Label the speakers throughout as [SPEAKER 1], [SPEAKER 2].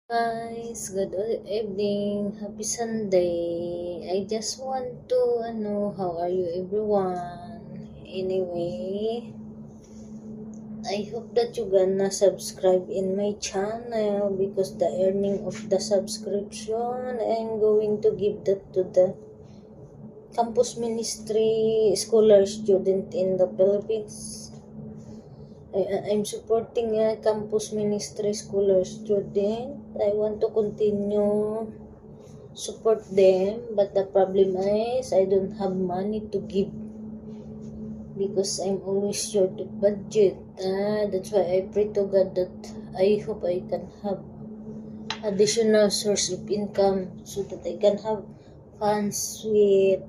[SPEAKER 1] Guys, good evening. Happy Sunday. I just want to how are you everyone? Anyway, I hope that you gonna subscribe in my channel because the earning of the subscription I'm going to give that to the campus ministry scholar student in the Philippines. I'm supporting a campus ministry scholar student. I want to continue support them, but the problem is I don't have money to give because I'm always short of budget. That's why I pray to God that I hope I can have additional source of income so that I can have funds with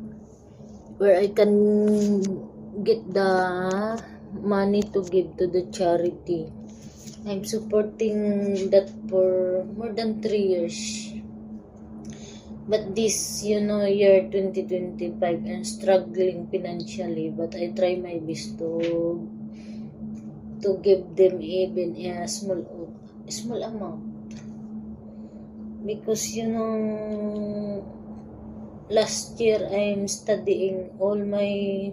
[SPEAKER 1] where I can get the money to give to the charity. I'm supporting that for more than 3 years. But this, year 2025, I'm struggling financially, but I try my best to give them even a small amount. Because, last year I'm studying all my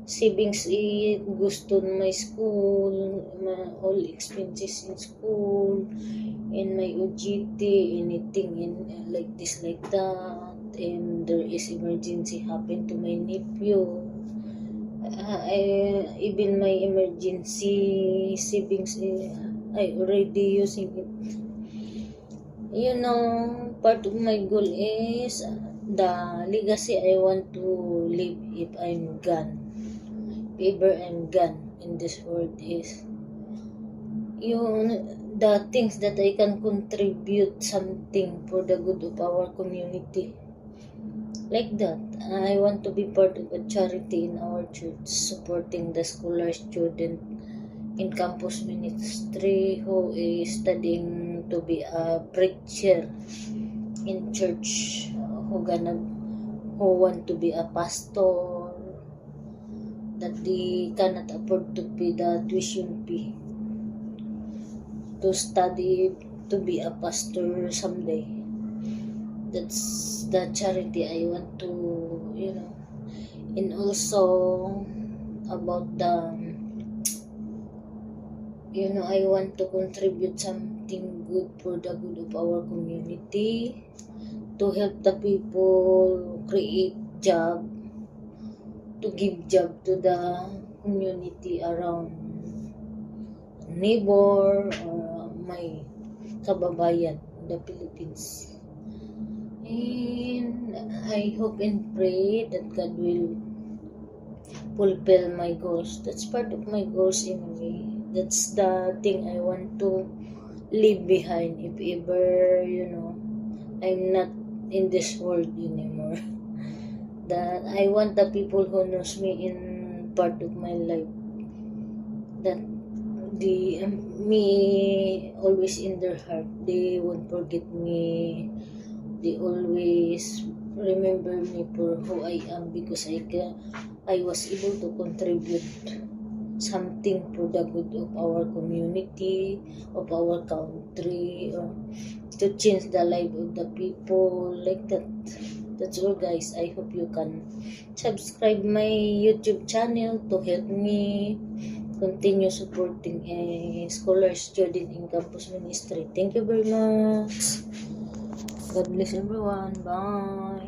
[SPEAKER 1] savings goes to my school, all expenses in school, in my OJT, anything in like this, like that, and there is emergency happen to my nephew. Even my emergency savings, I already using it. Part of my goal is the legacy I want to leave if I'm gone. If ever I'm gone in this world is the things that I can contribute something for the good of our community. Like that, I want to be part of a charity in our church supporting the scholar student in campus ministry who is studying to be a preacher in church, who want to be a pastor, that they cannot afford to pay the tuition fee to study to be a pastor someday. That's the charity I want to, and also about the, I want to contribute something good for the good of our community, to help the people create job, to give job to the community around neighbor or my kababayan in the Philippines. And I hope and pray that God will fulfill my goals. That's part of my goals anyway. That's the thing I want to leave behind if ever, I'm not in this world anymore. That I want the people who knows me in part of my life, that me always in their heart, they won't forget me, they always remember me for who I am, because I was able to contribute something for the good of our community, of our country, or to change the life of the people, like that. That's all, guys. I hope you can subscribe my YouTube channel to help me continue supporting a scholar student in campus ministry. Thank you very much. God bless everyone. Bye.